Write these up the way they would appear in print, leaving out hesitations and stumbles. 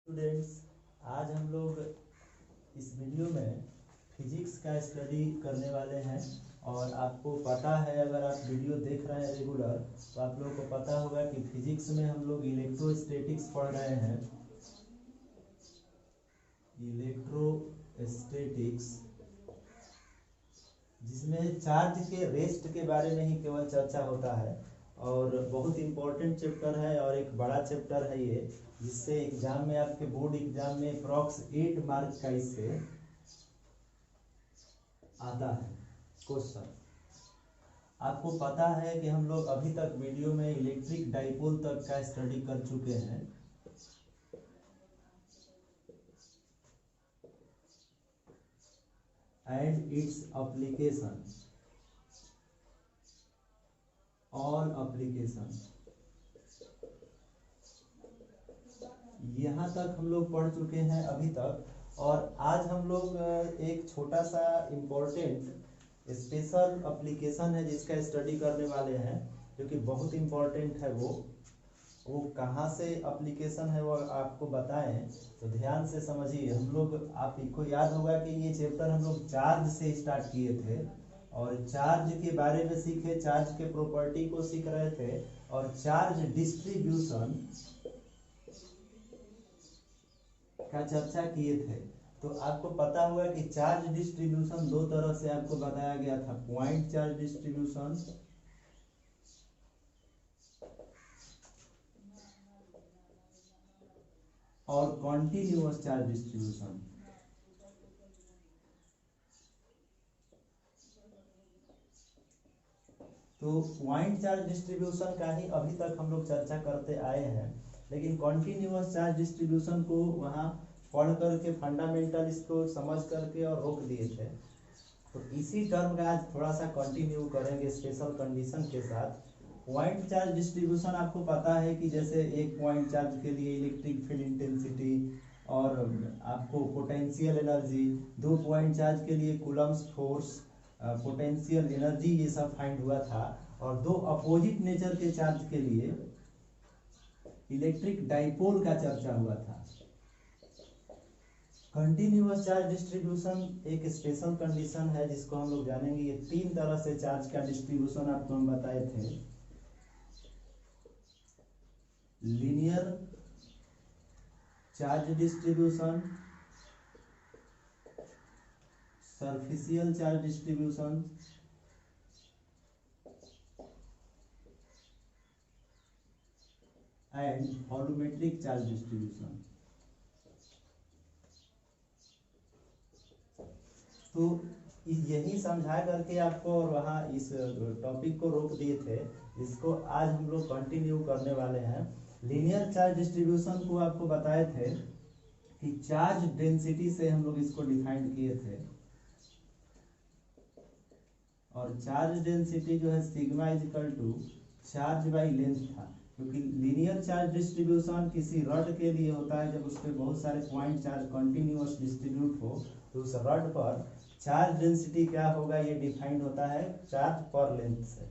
Students, आज हम लोग इस वीडियो में फिजिक्स का स्टडी करने वाले हैं। और आपको पता है, अगर आप वीडियो देख रहे हैं रेगुलर, तो आप लोगों को पता होगा कि फिजिक्स में हम लोग इलेक्ट्रोस्टैटिक्स पढ़ रहे हैं। इलेक्ट्रोस्टैटिक्स, जिसमें चार्ज के रेस्ट के बारे में ही केवल चर्चा होता है। और बहुत इम्पोर्टेंट चैप्टर है और एक बड़ा चैप्टर है ये, जिससे एग्जाम में, आपके बोर्ड एग्जाम में अप्रॉक्स 8 मार्क का इससे आता है क्वेश्चन। आपको पता है कि हम लोग अभी तक वीडियो में इलेक्ट्रिक डाइपोल तक का स्टडी कर चुके हैं। And its application, all application, यहाँ तक हम लोग पढ़ चुके हैं अभी तक। और आज हम लोग एक छोटा सा इम्पोर्टेंट स्पेशल एप्लीकेशन है जिसका स्टडी करने वाले हैं, जो कि बहुत इम्पोर्टेंट है। वो कहाँ से एप्लीकेशन है वो आपको बताएं, तो ध्यान से समझिए। हम लोग, आपको याद होगा कि ये चैप्टर हम लोग चार्ज से स्टार्ट किए थे और चार्ज के बारे में सीखे, चार्ज के प्रॉपर्टी को सीख रहे थे और चार्ज डिस्ट्रीब्यूशन का चर्चा किए थे। तो आपको पता होगा कि चार्ज डिस्ट्रीब्यूशन दो तरह से आपको बताया गया था, पॉइंट चार्ज डिस्ट्रीब्यूशन और कॉन्टिन्यूअस चार्ज डिस्ट्रीब्यूशन। तो पॉइंट चार्ज डिस्ट्रीब्यूशन का ही अभी तक हम लोग चर्चा करते आए हैं, लेकिन कॉन्टिन्यूअस चार्ज डिस्ट्रीब्यूशन को वहाँ पढ़ करके, फंडामेंटल इसको समझ करके और रोक दिए थे। तो इसी टर्म का आज थोड़ा सा कंटिन्यू करेंगे स्पेशल कंडीशन के साथ। पॉइंट चार्ज डिस्ट्रीब्यूशन आपको पता है कि जैसे एक पॉइंट चार्ज के लिए इलेक्ट्रिक फील्ड इंटेंसिटी और आपको पोटेंशियल एनर्जी, दो पॉइंट चार्ज के लिए कूलम्स फोर्स, पोटेंशियल एनर्जी, ये सब फाइंड हुआ था। और दो अपोजिट नेचर के चार्ज के लिए इलेक्ट्रिक डाइपोल का चर्चा हुआ था। कंटिन्यूअस चार्ज डिस्ट्रीब्यूशन एक स्पेशल कंडीशन है जिसको हम लोग जानेंगे। ये तीन तरह से चार्ज का डिस्ट्रीब्यूशन आपको हम बताए थे। Linear charge distribution, surficial charge distribution and volumetric charge distribution. तो यही समझा करके आपको और वहाँ इस टॉपिक को रोक दिए थे, इसको आज हम लोग कंटिन्यू करने वाले हैं। लीनियर चार्ज डिस्ट्रीब्यूशन को आपको बताए थे कि चार्ज डेंसिटी से हम लोग इसको डिफाइन किए थे, और चार्ज डेंसिटी जो है sigma is equal to charge by length था। क्योंकि लीनियर चार्ज डिस्ट्रीब्यूशन किसी रड के लिए होता है, जब उस पर बहुत सारे पॉइंट चार्ज कंटिन्यूअस डिस्ट्रीब्यूट हो तो उस रड पर चार्ज डेंसिटी क्या होगा, ये डिफाइंड होता है चार्ज पर लेंथ से।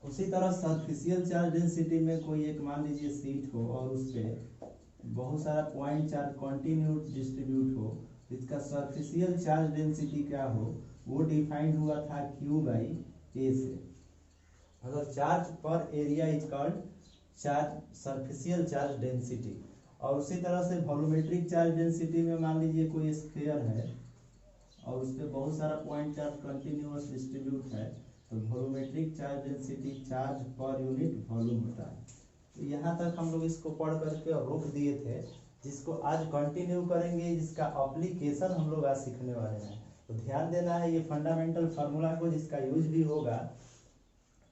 उसी तरह सरफेसियल चार्ज डेंसिटी में कोई एक, मान लीजिए, सीट हो और उस पर बहुत सारा पॉइंट चार्ज कंटिन्यू डिस्ट्रीब्यूट हो, इसका सरफेसियल चार्ज डेंसिटी क्या हो, वो डिफाइंड हुआ था Q बाई A से। अगर charge per area is called charge surficial charge density. और उसी तरह से वॉल्यूमेट्रिक चार्ज डेंसिटी में मान लीजिए कोई स्फीयर है और उस पर बहुत सारा पॉइंट चार्ज कंटिन्यूअस डिस्ट्रीब्यूट है, तो volumetric charge density charge per unit volume होता है। तो यहाँ तक हम लोग इसको पढ़ करके और रोक दिए थे, जिसको आज कंटिन्यू करेंगे, जिसका एप्लीकेशन हम लोग आज सीखने वाले हैं। तो ध्यान देना है ये फंडामेंटल फार्मूला को, जिसका यूज भी होगा।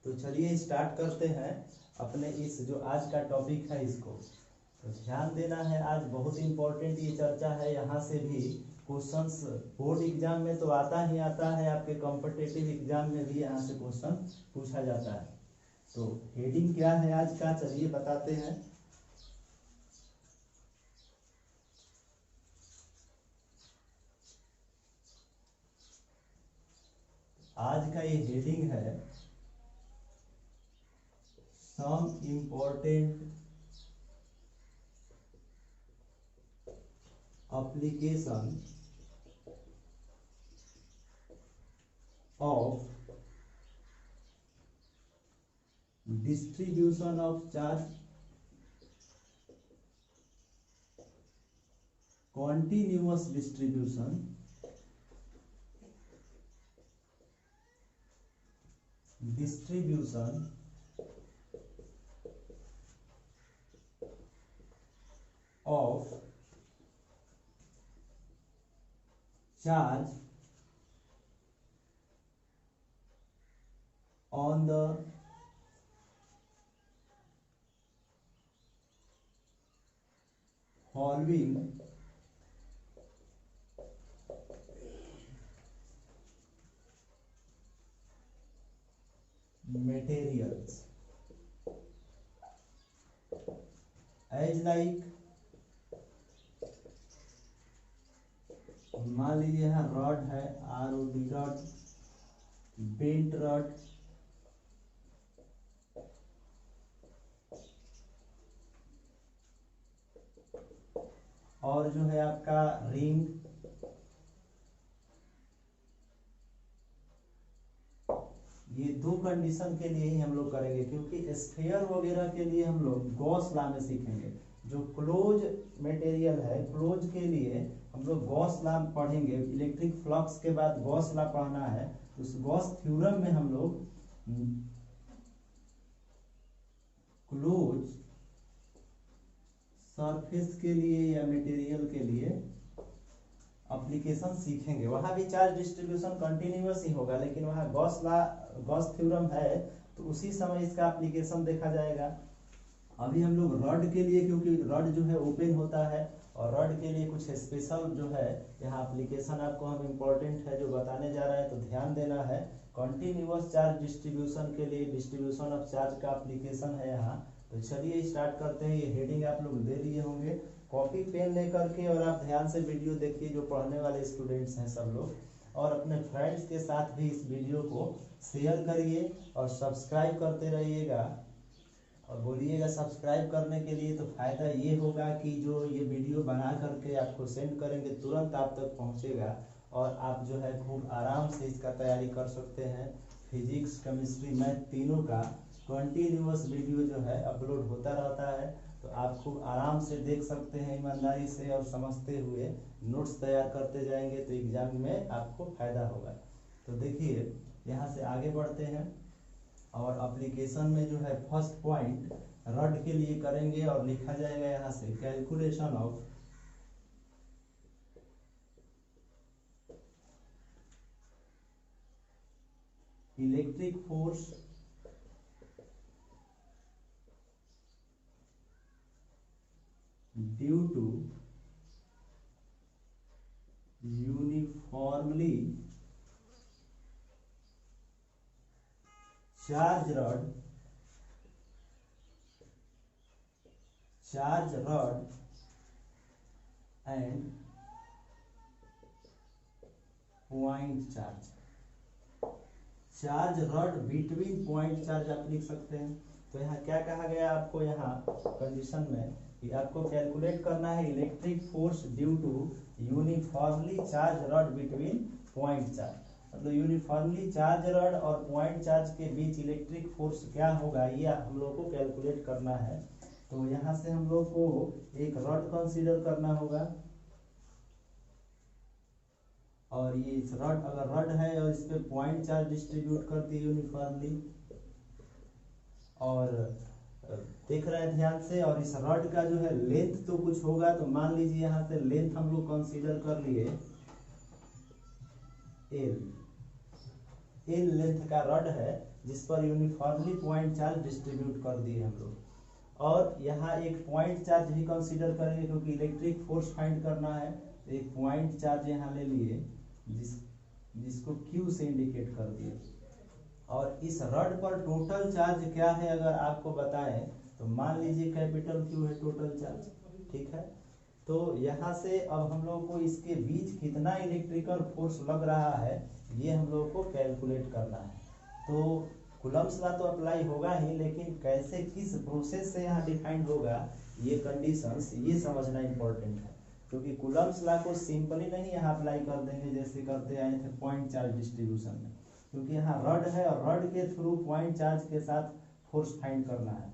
तो चलिए स्टार्ट करते हैं अपने इस जो आज का टॉपिक है इसको। तो ध्यान देना है, आज बहुत इंपॉर्टेंट ये चर्चा है। यहाँ से भी क्वेश्चंस बोर्ड एग्जाम में तो आता ही आता है, आपके कॉम्पिटिटिव एग्जाम में भी यहाँ से क्वेश्चन पूछा जाता है। तो हेडिंग क्या है आज का, चलिए बताते हैं। आज का ये हेडिंग है some important application of distribution of charge, continuous distribution of charge on the following materials, as like मान लीजिए यहाँ रॉड है, ROD रॉड, बेंट रॉड, और जो है आपका रिंग, ये दो कंडीशन के लिए ही हम लोग करेंगे, क्योंकि स्फीयर वगैरह के लिए हम लोग गॉस लॉ में सीखेंगे। जो क्लोज मटेरियल है, क्लोज के लिए हम लोग गॉस लॉ पढ़ेंगे। इलेक्ट्रिक फ्लक्स के बाद गॉस लॉ पढ़ना है, उस गॉस थ्योरम में हम लोग क्लोज सरफेस के लिए या मटेरियल के लिए एप्लीकेशन सीखेंगे। वहां भी चार्ज डिस्ट्रीब्यूशन कंटिन्यूअस ही होगा, लेकिन वहां गॉस थ्योरम है, तो उसी समय इसका एप्लीकेशन देखा जाएगा। अभी हम लोग रॉड के लिए, क्योंकि रॉड जो है ओपन होता है, और रॉड के लिए कुछ स्पेशल जो है यहाँ एप्लीकेशन आपको हम इम्पोर्टेंट है जो बताने जा रहे हैं, तो ध्यान देना है। कंटिन्यूअस चार्ज डिस्ट्रीब्यूशन के लिए डिस्ट्रीब्यूशन ऑफ चार्ज का एप्लीकेशन है यहाँ। तो चलिए स्टार्ट करते हैं। ये हेडिंग आप लोग दे दिए होंगे, कॉपी पेन लेकर के, और आप ध्यान से वीडियो देखिए जो पढ़ने वाले स्टूडेंट्स हैं सब लोग, और अपने फ्रेंड्स के साथ भी इस वीडियो को शेयर करिए और सब्सक्राइब करते रहिएगा। और बोलिएगा सब्सक्राइब करने के लिए, तो फायदा ये होगा कि जो ये वीडियो बना करके आपको सेंड करेंगे तुरंत आप तक पहुंचेगा, और आप जो है खूब आराम से इसका तैयारी कर सकते हैं। फिजिक्स, केमिस्ट्री, मैथ तीनों का कंटिन्यूअस वीडियो जो है अपलोड होता रहता है, तो आप खूब आराम से देख सकते हैं ईमानदारी से, और समझते हुए नोट्स तैयार करते जाएंगे, तो एग्जाम में आपको फायदा होगा। तो देखिए यहाँ से आगे बढ़ते हैं, और एप्लीकेशन में जो है फर्स्ट पॉइंट रॉड के लिए करेंगे, और लिखा जाएगा यहाँ से calculation of electric force due to uniformly charge rod and point charge. Charge rod between point charge आप लिख सकते हैं। तो यहाँ क्या कहा गया आपको, यहाँ कंडीशन में कि आपको कैलकुलेट करना है electric force due to uniformly charge rod between point charge. मतलब यूनिफॉर्मली चार्ज रॉड और पॉइंट चार्ज के बीच इलेक्ट्रिक फोर्स क्या होगा, ये हम लोग को कैलकुलेट करना है। तो यहाँ से हम लोग को एक रॉड कंसीडर करना होगा, और ये इस रॉड, अगर रॉड है और इस पे पॉइंट चार्ज डिस्ट्रीब्यूट करती है यूनिफॉर्मली, और देख रहे हैं ध्यान से, और इस रॉड का जो है लेंथ तो कुछ होगा, तो मान लीजिए यहाँ से लेंथ हम लोग कंसीडर कर लिए एल लेंथ का रॉड है, जिस पर यूनिफॉर्मली पॉइंट चार्ज डिस्ट्रीब्यूट कर दिए हम लोग। और यहाँ एक पॉइंट चार्ज भी कंसीडर करेंगे, क्योंकि इलेक्ट्रिक फोर्स फाइंड करना है, तो एक पॉइंट चार्ज यहाँ ले लिए, जिसको Q से इंडिकेट कर दिए। और इस रॉड पर टोटल चार्ज क्या है अगर आपको बताएं, तो मान लीजिए कैपिटल Q है टोटल चार्ज, ठीक है। तो यहाँ से अब हम लोग को इसके बीच कितना इलेक्ट्रिकल फोर्स लग रहा है, ये हम लोग को कैलकुलेट करना है। तो कूलम्ब्स लॉ तो अप्लाई होगा ही, लेकिन कैसे, किस प्रोसेस से यहाँ डिफाइंड होगा, ये कंडीशंस ये समझना इम्पोर्टेंट है। क्योंकि कूलम्स लॉ को सिंपली नहीं यहाँ अप्लाई कर देंगे जैसे करते आए थे पॉइंट चार्ज डिस्ट्रीब्यूशन में, क्योंकि यहाँ रड है और रड के थ्रू पॉइंट चार्ज के साथ फोर्स फाइंड करना है।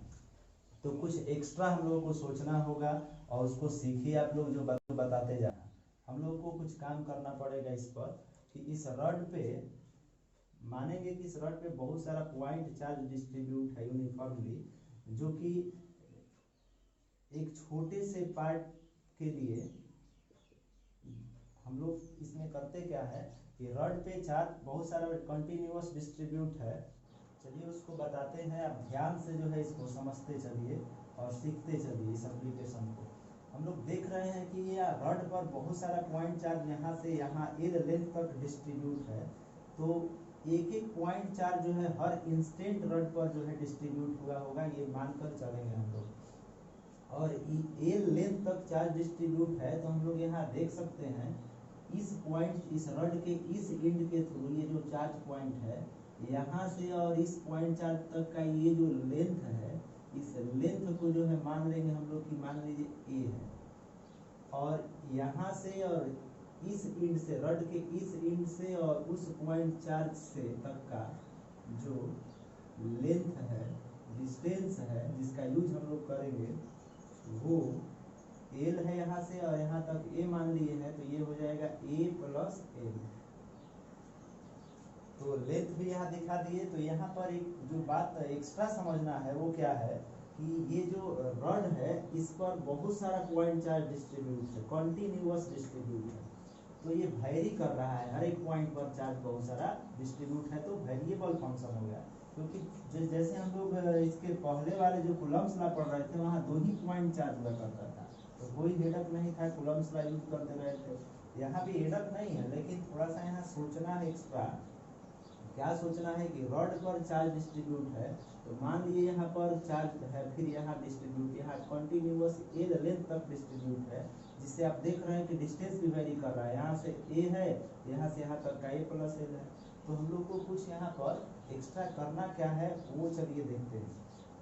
तो कुछ एक्स्ट्रा हम लोगों को सोचना होगा और उसको सीखिए आप लोग, जो बताते जा रहे हैं। हम लोग को कुछ काम करना पड़ेगा इस पर कि इस रड पे मानेंगे कि इस रड पे बहुत सारा पॉइंट चार्ज डिस्ट्रीब्यूट है यूनिफॉर्मली, जो कि एक छोटे से पार्ट के लिए हम लोग इसमें करते क्या है कि रड पे चार्ज बहुत सारा कंटिन्यूअस डिस्ट्रीब्यूट है। चलिए उसको बताते हैं, आप ध्यान से जो है इसको समझते चलिए और सीखते चलिए इस एप्लीकेशन को। हम लोग देख रहे हैं कि ये रड पर बहुत सारा पॉइंट चार्ज यहाँ से यहाँ एल लेंथ तक डिस्ट्रीब्यूट है। तो एक एक पॉइंट चार्ज जो है हर इंस्टेंट रड पर जो है डिस्ट्रीब्यूट हुआ होगा, ये मानकर चलेंगे हम लोग। और एल लेंथ तक चार्ज डिस्ट्रीब्यूट है, तो हम लोग यहाँ देख सकते हैं इस पॉइंट, इस रड के इस एंड के थ्रू ये जो चार्ज पॉइंट है यहाँ से और इस पॉइंट चार्ज तक का ये जो लेंथ है, इस लेंथ को जो है मान लेंगे हम लोग कि मान लीजिए ए है। और यहाँ से और इस एंड से, रड के इस एंड से और उस पॉइंट चार्ज से तक का जो लेंथ है, डिस्टेंस है जिसका यूज हम लोग करेंगे वो एल है यहाँ से और यहाँ तक ए मान लिए है, तो ये हो जाएगा ए प्लस एल। तो लेंथ भी यहाँ दिखा दिए। तो यहाँ पर एक जो बात एक्स्ट्रा समझना है वो क्या है कि ये जो रड है इस पर बहुत सारा पॉइंट चार्ज डिस्ट्रीब्यूट है, कंटिन्यूअस डिस्ट्रीब्यूट है। तो ये वेरी कर रहा है, हर एक पॉइंट पर चार्ज बहुत सारा डिस्ट्रीब्यूट है, तो वेरिएबल फंक्शन हो गया। क्योंकि जैसे हम लोग इसके पहले वाले जो कूलम्स लॉ पढ़ रहे थे वहाँ 2 ही पॉइंट चार्ज हुआ करता था, तो कोई हेडअप नहीं था, कूलम्स लॉ यूज करते रहे थे। यहाँ भी हेडअप नहीं है, लेकिन थोड़ा सा यहाँ सोचना है एक्स्ट्रा। क्या सोचना है कि रड पर चार्ज डिस्ट्रीब्यूट है, तो मान लिए यहाँ पर चार्ज है, फिर यहाँ डिस्ट्रीब्यूट, यहाँ कंटिन्यूअस एल लेंथ तक डिस्ट्रीब्यूट है, जिससे आप देख रहे हैं कि डिस्टेंस भी वेरी कर रहा है। यहाँ से ए है, यहाँ से यहाँ तक का ए प्लस एल है। तो हम लोग को कुछ यहाँ पर एक्स्ट्रा करना क्या है वो चलिए देखते हैं।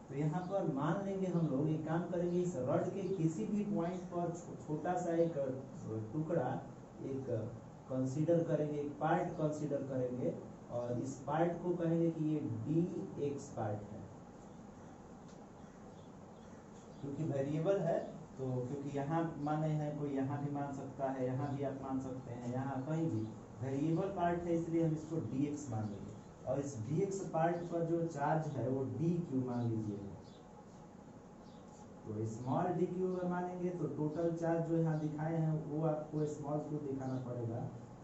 तो यहाँ पर मान लेंगे हम लोग एक काम करेंगे, इस रड के किसी भी पॉइंट पर छोटा सा एक टुकड़ा एक कंसीडर करेंगे, एक पार्ट कंसीडर करेंगे और इस पार्ट को कहेंगे कि ये डी एक्स पार्ट है। क्योंकि वेरिएबल है तो, क्योंकि यहाँ माने हैं कोई यहाँ भी मान सकता है, यहाँ भी आप मान सकते हैं, यहाँ कहीं भी वेरिएबल पार्ट है, इसलिए हम इसको dx मान लेंगे। और इस dx पार्ट पर जो चार्ज है वो dq मान लीजिए। तो स्मॉल dq मानेंगे तो टोटल चार्ज जो यहाँ दिखाए हैं वो आपको स्मॉल q दिखाना पड़ेगा।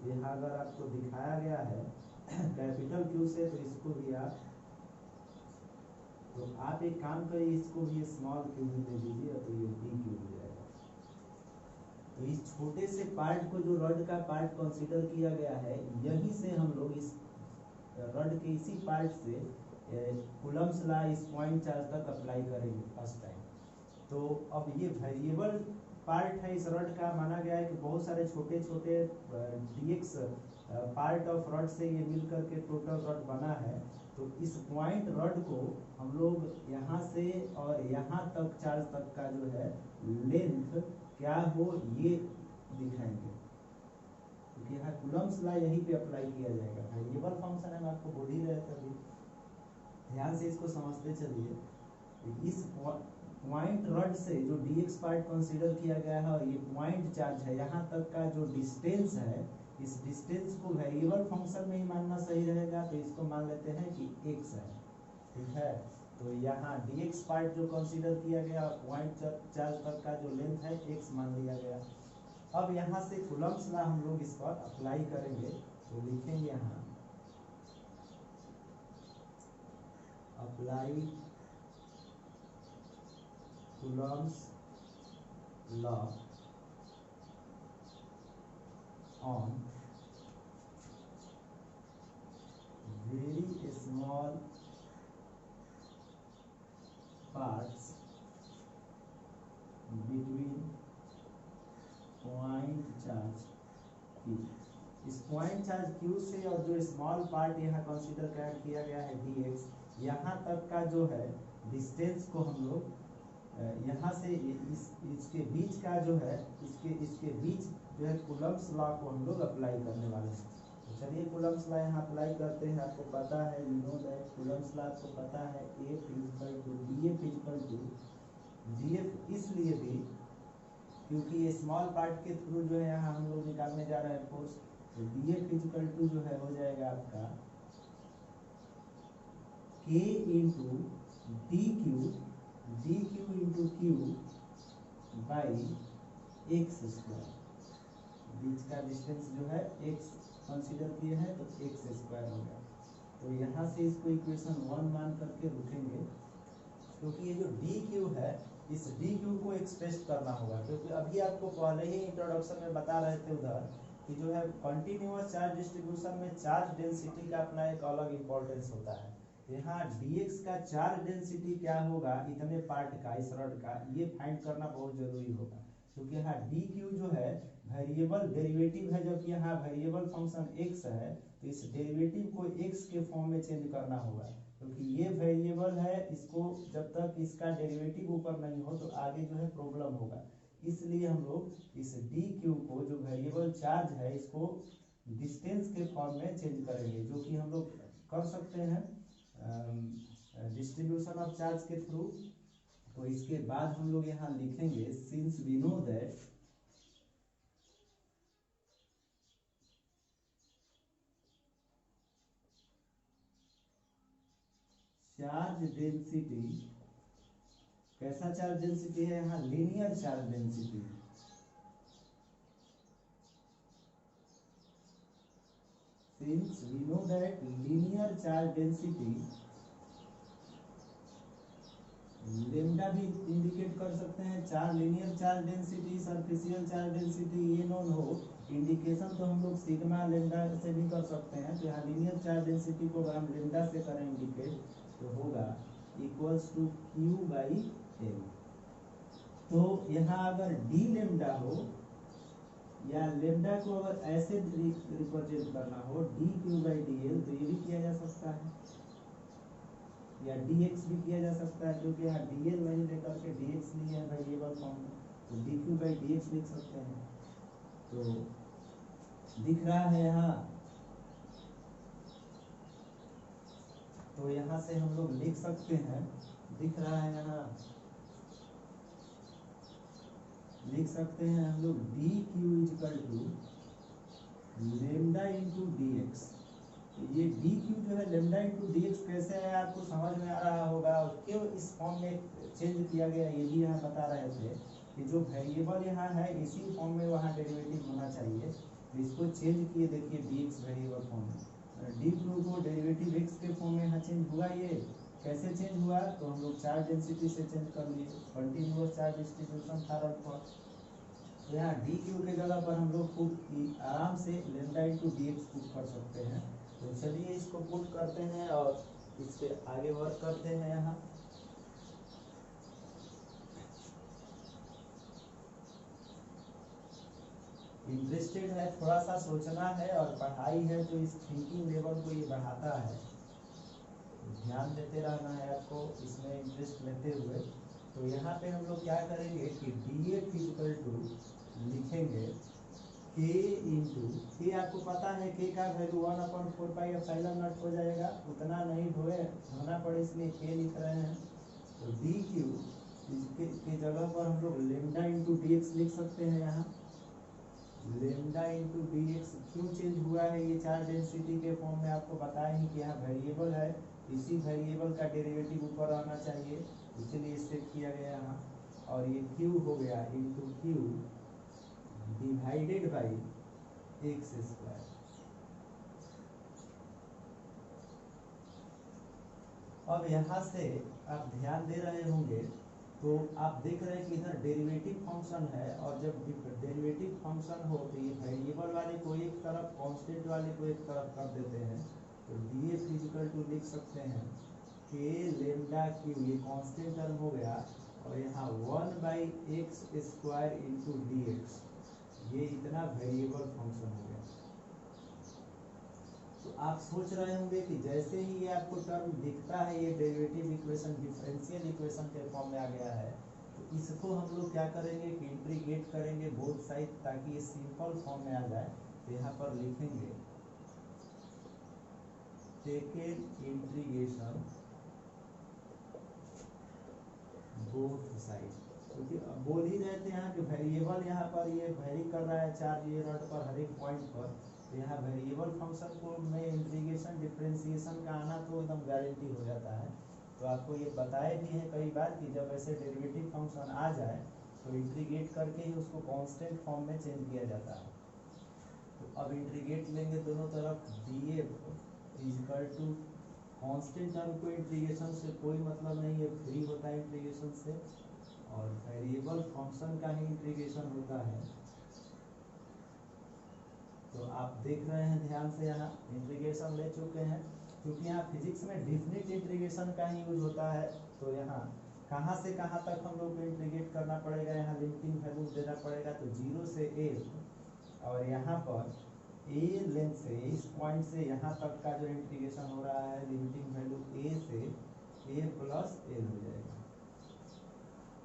यहाँ अगर आपको दिखाया गया है कैपिटल Q से, तो इसको भी आप एक काम करिए, इसको भी स्मॉल q भी दे दीजिए, तो ये dq हो जाएगा। तो इस छोटे से पार्ट को जो रड का पार्ट कंसीडर किया गया है, यहीं से हम लोग इस रड के इसी पार्ट से कूलम्स लॉ इस पॉइंट चार्ज तक अप्लाई करेंगे फर्स्ट टाइम। तो अब ये वेरिएबल पार्ट है इस रड का, माना गया है कि बहुत सारे छोटे छोटे dx पार्ट ऑफ रड से ये मिल करके टोटल रड बना है। तो इस पॉइंट रड को हम लोग यहाँ से और यहाँ तक चार्ज तक का जो है लेंथ क्या हो ये दिखाएंगे, क्योंकि यहाँ कूलम्स लॉ यहीं पे अप्लाई किया जाएगा। वेरिएबल फंक्शन है, आपको बोल ही रहे थे अभी, ध्यान से इसको समझते चलिए। इस पॉइंट रड से जो dx पार्ट कंसीडर किया गया है और ये पॉइंट चार्ज है, यहाँ तक का जो डिस्टेंस है, इस डिस्टेंस को वेरिएबल फंक्शन में ही मानना सही रहेगा। तो इसको मान लेते हैं कि x है, ठीक है। तो यहाँ dx पार्ट जो कंसीडर किया गया और पॉइंट चार्ज तक का जो लेंथ है x मान लिया गया। अब यहाँ से कूलम्स लॉ हम लोग इस पर अप्लाई करेंगे, तो लिखेंगे यहाँ apply Coulomb's law on very small parts between point charge Q। इस पॉइंट चार्ज Q से और जो स्मॉल पार्ट यहाँ कंसीडर किया गया है dx, यहाँ तक का जो है डिस्टेंस को हम लोग यहाँ से इसके बीच का जो है इसके बीच जो है कूलम्ब्स लॉ को हम लोग अप्लाई करने वाले हैं। तो चलिए कूलम्ब्स लॉ यहाँ अप्लाई करते हैं। आपको पता है you know that Coulomb's law आपको पता है F equal to DF equal to GF, इसलिए भी क्योंकि ये स्मॉल पार्ट के थ्रू जो है यहाँ हम लोग निकालने जा रहे हैं फोर्स। तो DF इक्वल टू जो है हो जाएगा आपका K into d q into q by x square. बीच का डिस्टेंस जो है x कंसीडर किए हैं तो एक्स स्क्वायर हो गया। तो यहाँ से इसको इक्वेशन 1 मान करके रुकेंगे, क्योंकि ये जो डी क्यू है इस डी क्यू को एक्सप्रेस करना होगा। क्योंकि अभी आपको पहले ही इंट्रोडक्शन में बता रहे थे उधर कि जो है कंटिन्यूअस चार्ज डिस्ट्रीब्यूशन में चार्ज डेंसिटी का अपना एक अलग इंपॉर्टेंस होता है। यहाँ dx का चार्ज डेंसिटी क्या होगा इतने पार्ट का इस रड का, ये फाइंड करना बहुत जरूरी होगा। क्योंकि यहाँ डी क्यू जो है वेरिएबल डेरिवेटिव है, जबकि यहाँ वेरिएबल फंक्शन x है, तो इस डेरिवेटिव को x के फॉर्म में चेंज करना होगा। क्योंकि ये वेरिएबल है, इसको जब तक इसका डेरिवेटिव ऊपर नहीं हो तो आगे जो है प्रॉब्लम होगा। इसलिए हम लोग इस डी क्यू को जो वेरिएबल चार्ज है इसको डिस्टेंस के फॉर्म में चेंज करेंगे, जो कि हम लोग कर सकते हैं डिस्ट्रीब्यूशन ऑफ चार्ज के थ्रू। तो इसके बाद हम लोग यहाँ लिखेंगे since we know that charge density, कैसा चार्ज डेंसिटी है यहाँ linear charge density. Since we know that linear charge density, lambda भी इंडिकेट कर सकते हैं चार linear charge density surficial charge density ये नोन हो, इंडिकेशन तो हम लोग सिग्मा लेमडा से भी कर सकते हैं। तो यहाँ लीनियर चार्ज डेंसिटी को अगर हम लेमडा से करें इंडिकेट तो होगा equals to q by l. तो यहाँ अगर डी लेमडा हो या लेमडा को अगर ऐसे रिप्रेजेंट करना हो D Q by D L, तो ये भी किया जा सकता है या dx भी किया जा सकता है, क्योंकि यहाँ dl नहीं लेकर के dx लिए है वेरिएबल फॉर्म में, तो dq बाई dx लिख सकते हैं। तो दिख रहा है यहाँ, तो यहाँ से हम लोग लिख सकते हैं, दिख रहा है यहाँ, लिख सकते हैं हम लोग dq equal to lambda into dx। ये डी क्यू जो है लेमडा इंटू डी एक्स कैसे है आपको समझ में आ रहा होगा, और क्यों इस फॉर्म में चेंज किया गया ये भी यहाँ बता रहे थे कि जो वेरिएबल यहाँ है इसी फॉर्म में वहाँ डेरिवेटिव होना चाहिए। तो इसको चेंज किए, देखिए डी एक्स वेरिएबल फॉर्म में, डी क्यू को डेरिवेटिव एक्स के फॉर्म में यहाँ चेंज हुआ। ये कैसे चेंज हुआ, तो हम लोग चार्ज डेंसिटी से चेंज कर लिए, कंटिन्यूअस चार्ज डिस्ट्रीब्यूशन था रड पर। तो यहाँ डी क्यू के जगह पर हम लोग पुट आराम से lambda into D x put कर सकते हैं। तो चलिए इसको पुट करते हैं और इस पे आगे वर्क करते हैं। यहाँ इंटरेस्टेड है, थोड़ा सा सोचना है और पढ़ाई है तो इस थिंकिंग लेवल को ये बढ़ाता है, ध्यान देते रहना है आपको इसमें इंटरेस्ट लेते हुए। तो यहाँ पे हम लोग क्या करेंगे कि df इक्वल टू लिखेंगे k इंटू के, आपको पता है k का वैल्यू 1/4πε0 हो जाएगा, उतना नहीं होना पड़े इसलिए k लिख रहे हैं। तो डी क्यू के जगह पर हम लोग लेमडा इंटू डी एक्स लिख सकते हैं। यहाँ लेमडा इंटू डी एक्स क्यों चेंज हुआ है, ये चार्ज डेंसिटी के फॉर्म में आपको बताया ही कि यहाँ वेरिएबल है, इसी वेरिएबल का डेरिवेटिव ऊपर आना चाहिए, इसलिए सेट किया गया यहाँ। और ये क्यू हो गया into Q divided by x square. अब यहाँ से आप ध्यान दे रहे होंगे तो आप देख रहे हैं कि इधर डेरिवेटिव फंक्शन है, और जब डेरिवेटिव फंक्शन हो तो ये वेरिएबल वाले को एक तरफ कांस्टेंट वाले को एक तरफ कर देते हैं। तो df इक्वल टू लिख सकते हैं k लेमडा क्यू, ये कांस्टेंट टर्म हो गया, और यहाँ 1/x square into D x, ये इतना वेरिएबल फंक्शन हो गया। तो आप सोच रहे होंगे कि जैसे ही ये आपको टर्म दिखता है ये डेरिवेटिव इक्वेशन डिफरेंशियल इक्वेशन के फॉर्म में आ गया है, इसको हम लोग क्या करेंगे कि इंटीग्रेट करेंगे बोथ साइड, ताकि ये सिंपल फॉर्म में आ जाए। तो यहाँ पर लिखेंगे टेकन इंटीग्रेशन बोथ साइड, क्योंकि बोल ही रहे थे यहाँ कि वेरिएबल यहाँ पर ये वेरी कर रहा है चार्ज ये रॉड पर हर एक पॉइंट पर। तो यहाँ वेरिएबल फंक्शन को में इंटीग्रेशन डिफरेंशिएशन का आना तो एकदम गारंटी हो जाता है। तो आपको ये बताए भी है कई बार कि जब ऐसे डेरिवेटिव फंक्शन आ जाए तो इंटीग्रेट करके ही उसको कांस्टेंट फॉर्म में चेंज किया जाता है। तो अब इंटीग्रेट लेंगे दोनों तरफ, d f equal to constant term को इंटीग्रेशन से कोई मतलब नहीं है, फ्री होता है इंटीग्रेशन से, और वेरिएबल फंक्शन का ही इंटीग्रेशन होता है। तो आप देख रहे हैं ध्यान से, यहाँ इंटीग्रेशन ले चुके हैं, क्योंकि यहाँ फिजिक्स में डेफिनिट इंटीग्रेशन का ही यूज होता है। तो यहाँ कहाँ से कहाँ तक हम लोग को इंटीग्रेट करना पड़ेगा, यहाँ लिमिटिंग वैल्यू देना पड़ेगा। तो 0 से a, और यहाँ पर a लेंथ से इस पॉइंट से यहाँ तक का जो इंटीग्रेशन हो रहा है, लिमिटिंग वैल्यू a से a प्लस l हो जाएगा।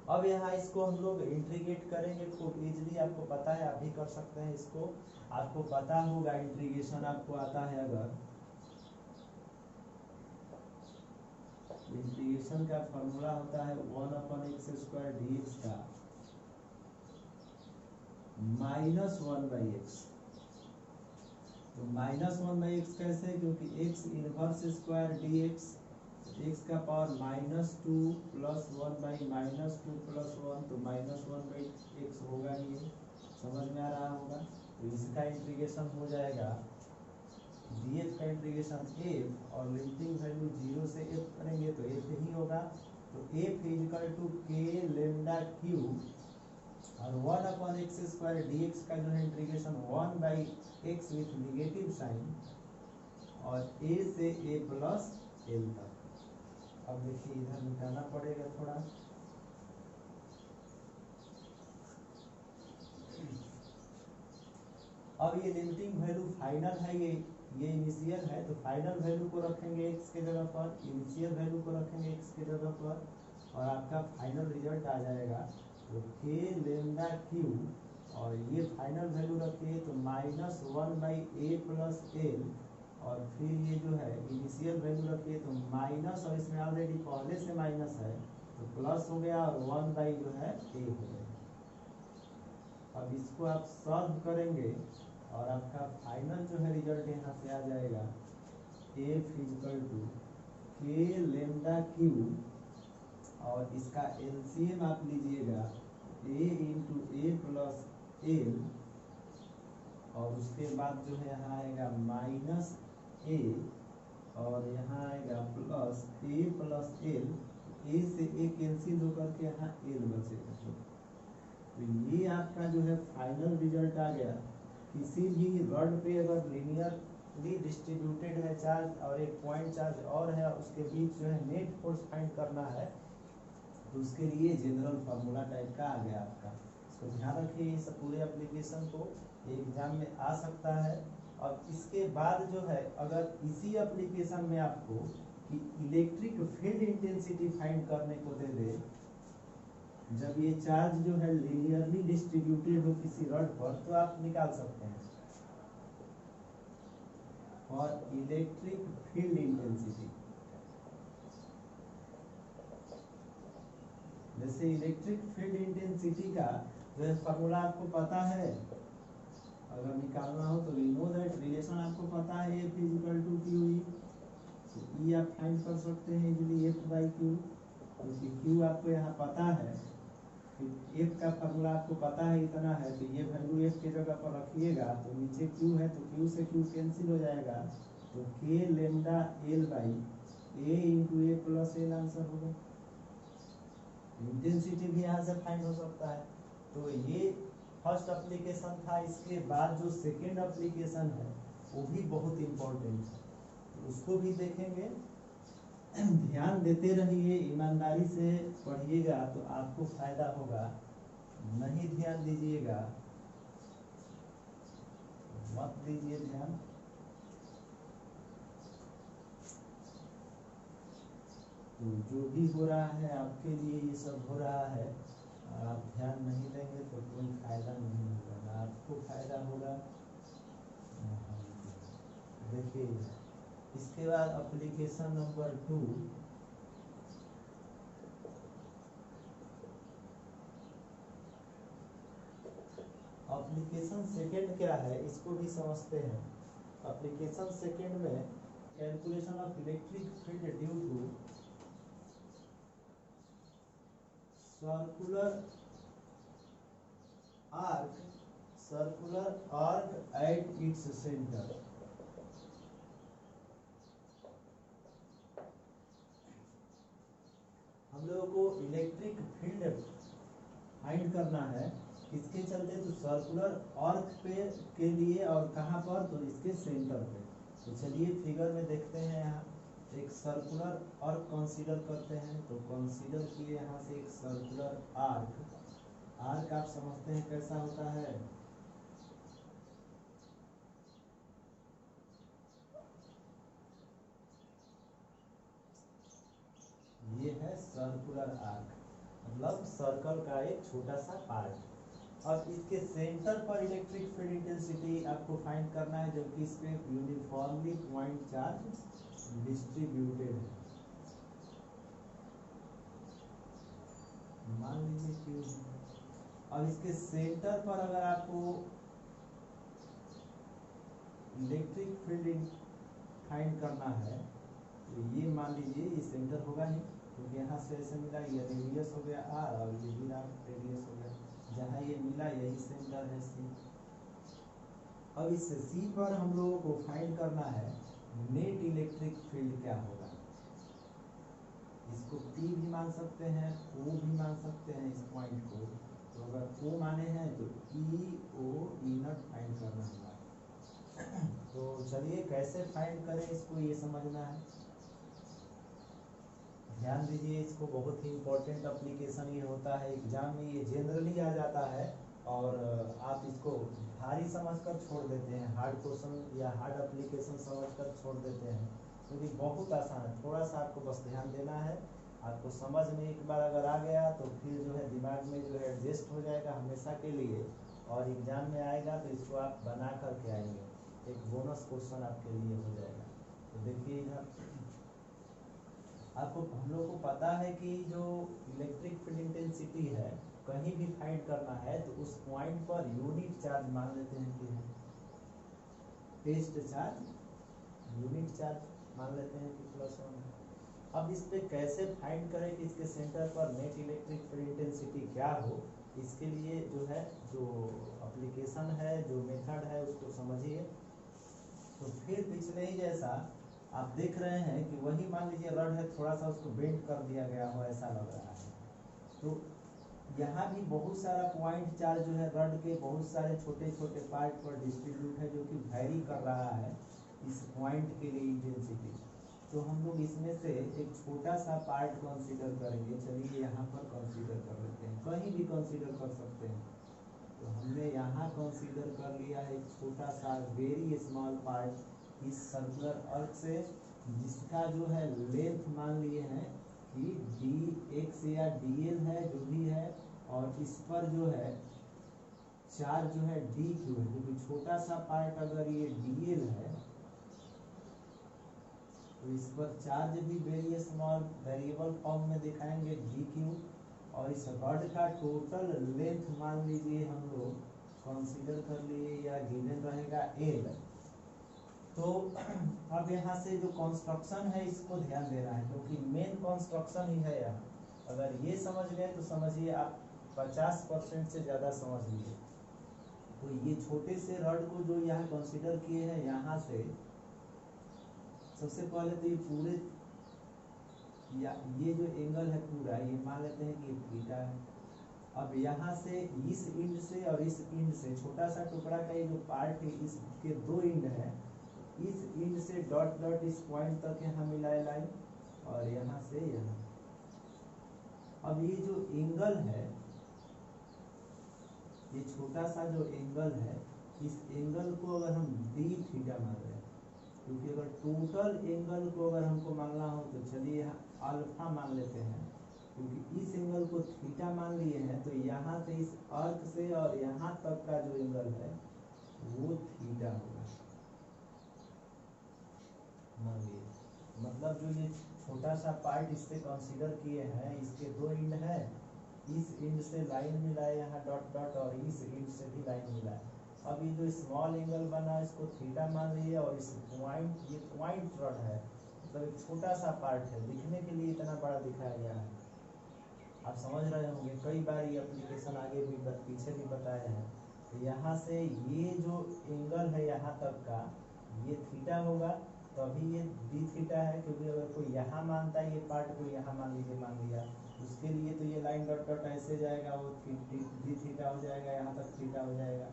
अब यहाँ इसको हम लोग इंटीग्रेट करेंगे खूब इजीली, आपको पता है, आप भी कर सकते हैं इसको। आपको पता होगा इंटीग्रेशन आपको आता है, अगर इंटीग्रेशन का फॉर्मूला होता है 1/x² dx का -1/x। तो -1/x कैसे, क्योंकि x inverse square dx, x का पावर -2 + 1/-2 + 1, तो -1/x होगा ही, समझ में आ रहा होगा। तो इसका इंटीग्रेशन हो जाएगा, df का इंटीग्रेशन f, और लिमिटिंग वैल्यू 0 से f करेंगे तो f ही होगा। तो f = k λ3, और 1/x² dx का जो है integration 1/x with negative sign, और a से a प्लस l तक। अब देखिए इधर मिटाना पड़ेगा थोड़ा, अब ये लिमिटिंग वैल्यू फाइनल है, ये इनिशियल है, तो फाइनल वैल्यू को रखेंगे x के जगह पर, इनिशियल वैल्यू को रखेंगे x के जगह पर, और आपका फाइनल रिजल्ट आ जाएगा। तो k λ3, और ये फाइनल वैल्यू रखिए तो -1/a प्लस l, और फिर ये जो है इनिशियल वैल्यू रखिए तो माइनस, और इसमें ऑलरेडी पहले से माइनस है तो प्लस हो गया, और 1/ जो है a हो गया। अब इसको आप सॉल्व करेंगे और आपका फाइनल जो है रिजल्ट यहाँ से आ जाएगा, f = k λ3, और इसका एलसीएम आप लीजिएगा a × a प्लस l, और उसके बाद जो है यहाँ आएगा -a, और यहाँ आएगा plus a plus l, a से a कैंसिल होकर के यहाँ l बचेगा। तो ये आपका जो है फाइनल रिजल्ट आ गया। किसी भी रॉड पे अगर लीनियरली डिस्ट्रीब्यूटेड है चार्ज और एक पॉइंट चार्ज और है, उसके बीच जो है नेट फोर्स फाइंड करना है, तो उसके लिए जनरल फार्मूला टाइप का आ गया आपका। इसको ध्यान रखिए, इस पूरे एप्लीकेशन को एग्जाम में आ सकता है। और इसके बाद जो है, अगर इसी एप्लीकेशन में आपको कि इलेक्ट्रिक फील्ड इंटेंसिटी फाइंड करने को दे दे, जब ये चार्ज जो है लीनियरली डिस्ट्रीब्यूटेड हो किसी रॉड पर, तो आप निकाल सकते हैं। और इलेक्ट्रिक फील्ड इंटेंसिटी, जैसे इलेक्ट्रिक फील्ड इंटेंसिटी का जो है फॉर्मूला आपको पता है, अगर निकालना हो तो वी नो दैट रिलेशन आपको पता है, F = QE, तो E आप फाइंड कर सकते हैं इजीली F/Q, क्योंकि Q आपको यहाँ पता है, F का फॉर्मूला आपको पता है इतना है, तो ये वैल्यू F के जगह पर रखिएगा, तो नीचे Q है तो Q से Q कैंसिल हो जाएगा, तो k λl/a × a plus l answer होगा। इंटेंसिटी भी यहाँ से फाइंड हो सकता है। तो ये फर्स्ट एप्लीकेशन था। इसके बाद जो सेकेंड एप्लीकेशन है वो भी बहुत इम्पोर्टेंट है, तो उसको भी देखेंगे। ध्यान देते रहिए, ईमानदारी से पढ़िएगा तो आपको फायदा होगा, नहीं ध्यान दीजिएगा, मत दीजिए ध्यान। तो जो भी हो रहा है आपके लिए ये सब हो रहा है, और आप ध्यान नहीं देंगे तो कोई फायदा नहीं होगा, ना आपको फायदा होगा ना हमको। देखिए इसके बाद एप्लीकेशन नंबर 2, एप्लीकेशन सेकंड क्या है इसको भी समझते हैं। एप्लीकेशन सेकंड में calculation of electric field due to circular arc at its centre. हम लोगों को इलेक्ट्रिक फील्ड फाइंड करना है किसके चलते, तो सर्कुलर आर्क पे के लिए, और कहाँ पर, तो इसके सेंटर पे। तो चलिए फिगर में देखते हैं, यहाँ एक सर्कुलर आर्क कंसीडर करते हैं। तो कंसीडर किए यहाँ से एक सर्कुलर आर्क। आर्क आप समझते हैं कैसा होता है, ये है सर्कुलर आर्क, मतलब सर्कल का एक छोटा सा पार्ट। और इसके सेंटर पर इलेक्ट्रिक फील्ड इंटेंसिटी आपको फाइंड करना है, जबकि इस पे यूनिफॉर्मली पॉइंट चार्ज डिस्ट्रीब्यूटेड है। मान लीजिए क्यों। अब इसके सेंटर पर अगर आपको इलेक्ट्रिक फील्ड फाइंड करना है, तो ये मान लीजिए ये सेंटर होगा नहीं, क्योंकि यहाँ से ऐसे मिला, ये रेडियस हो गया आर और ये भी रेडियस हो गया, जहाँ ये मिला यही सेंटर है सी। अब इस सी पर हम लोगों को फाइंड करना है नेट इलेक्ट्रिक फील्ड क्या होगा। इसको पी भी मान सकते हैं, ओ भी मान सकते हैं इस पॉइंट को। तो अगर ओ माने हैं तो ई ओ ई नॉट फाइंड करना होगा। तो चलिए कैसे फाइंड करें इसको, ये समझना है। ध्यान दीजिए, इसको बहुत ही इम्पोर्टेंट एप्लीकेशन ये होता है, एग्जाम में ये जनरली आ जाता है, और आप इसको भारी समझकर छोड़ देते हैं, हार्ड क्वेश्चन या हार्ड एप्लीकेशन समझकर छोड़ देते हैं, क्योंकि बहुत आसान है। थोड़ा सा आपको बस ध्यान देना है, आपको समझ में एक बार अगर आ गया तो फिर जो है दिमाग में जो है एडजस्ट हो जाएगा हमेशा के लिए, और एग्जाम में आएगा तो इसको आप बना करके आएंगे, एक बोनस क्वेश्चन आपके लिए हो जाएगा। तो देखिए इधर आपको, हम लोग को पता है कि जो इलेक्ट्रिक फील्ड इंटेंसिटी है कहीं भी फाइंड करना है तो उस पॉइंट पर यूनिट चार्ज मान लेते हैं कि है टेस्ट चार्ज, यूनिट चार्ज मान लेते हैं कि +1 है। अब इस पे कैसे फाइंड करें कि इसके सेंटर पर नेट इलेक्ट्रिक फील्ड इंटेंसिटी क्या हो, इसके लिए जो है जो एप्लीकेशन है, जो मेथड है उसको समझिए। तो फिर पिछले ही जैसा आप देख रहे हैं कि वही मान लीजिए रड है, थोड़ा सा उसको बेंड कर दिया गया हो ऐसा लग रहा है। तो यहाँ भी बहुत सारा पॉइंट चार्ज जो है रड के बहुत सारे छोटे छोटे पार्ट पर डिस्ट्रीब्यूट है, जो कि वैरी कर रहा है इस पॉइंट के लिए इंटेंसिटी। तो हम लोग इसमें से एक छोटा सा पार्ट कंसीडर करेंगे। चलिए यहाँ पर कंसीडर कर लेते हैं, कहीं भी कंसीडर कर सकते हैं। तो हमने यहाँ कंसीडर कर लिया है एक छोटा सा वेरी स्मॉल पार्ट इस सर्कुलर आर्क से, जिसका जो है लेंथ मान लिए हैं कि डी एक्स या डी एल है जो भी है, और इस पर जो है चार्ज जो है डी क्यू है, क्योंकि छोटा सा पार्ट अगर ये डी एल है तो इस पर चार्ज भी वेरी स्मॉल वेरिएबल फॉर्म में दिखाएंगे डी क्यू। और इस रॉड का टोटल लेंथ मान लीजिए हम लोग कंसीडर कर लिए या गिवन रहेगा एल। तो अब यहाँ से जो कंस्ट्रक्शन है इसको ध्यान देना है, क्योंकि मेन कंस्ट्रक्शन ही है यहाँ। अगर ये समझ गए तो समझिए आप 50% से ज़्यादा समझ लिए। तो ये छोटे से रॉड को जो यहाँ कंसीडर किए हैं, यहाँ से सबसे पहले तो ये पूरे या ये जो एंगल है पूरा ये मान लेते हैं कि थीटा है। अब यहाँ से इस इंड से और इस इंड से छोटा सा टुकड़ा का ये जो पार्ट है इसके 2 इंड है, इस इंड से डॉट डॉट इस पॉइंट तक यहाँ मिलाए लाइन, और यहाँ से यहाँ। अब ये जो एंगल है, ये छोटा सा जो एंगल है, इस एंगल को अगर हम डी थीटा मान रहे हैं, क्योंकि अगर टोटल एंगल को अगर हमको मानना हो तो चलिए यहाँ अल्फा मान लेते हैं। क्योंकि इस एंगल को थीटा मान लिए हैं, तो यहाँ से इस अर्क से और यहाँ तक का जो एंगल है वो थीटा होगा, मान लिए। मतलब जो ये छोटा सा पार्ट इससे कंसीडर किए हैं, इसके दो एंड है, इस एंड से लाइन मिला है यहाँ डॉट डॉट, और इस एंड से भी लाइन मिला है। अब ये जो स्मॉल एंगल बना इसको थीटा मान लिए, और इस पॉइंट, ये पॉइंट रॉड है, मतलब एक छोटा सा पार्ट है, दिखने के लिए इतना बड़ा दिखाया गया है। आप समझ रहे होंगे, कई बार ये एप्लीकेशन आगे भी पीछे भी बताए हैं। तो यहाँ से ये जो एंगल है यहाँ तक का, ये थीटा होगा, तभी ये डी थीटा है। क्योंकि अगर कोई यहाँ मानता है ये पार्ट को, यहाँ मान लीजिए, मान लिया, उसके लिए तो ये लाइन डॉट डॉट ऐसे जाएगा, वो डी थीटा हो जाएगा, यहाँ तक थीटा हो जाएगा।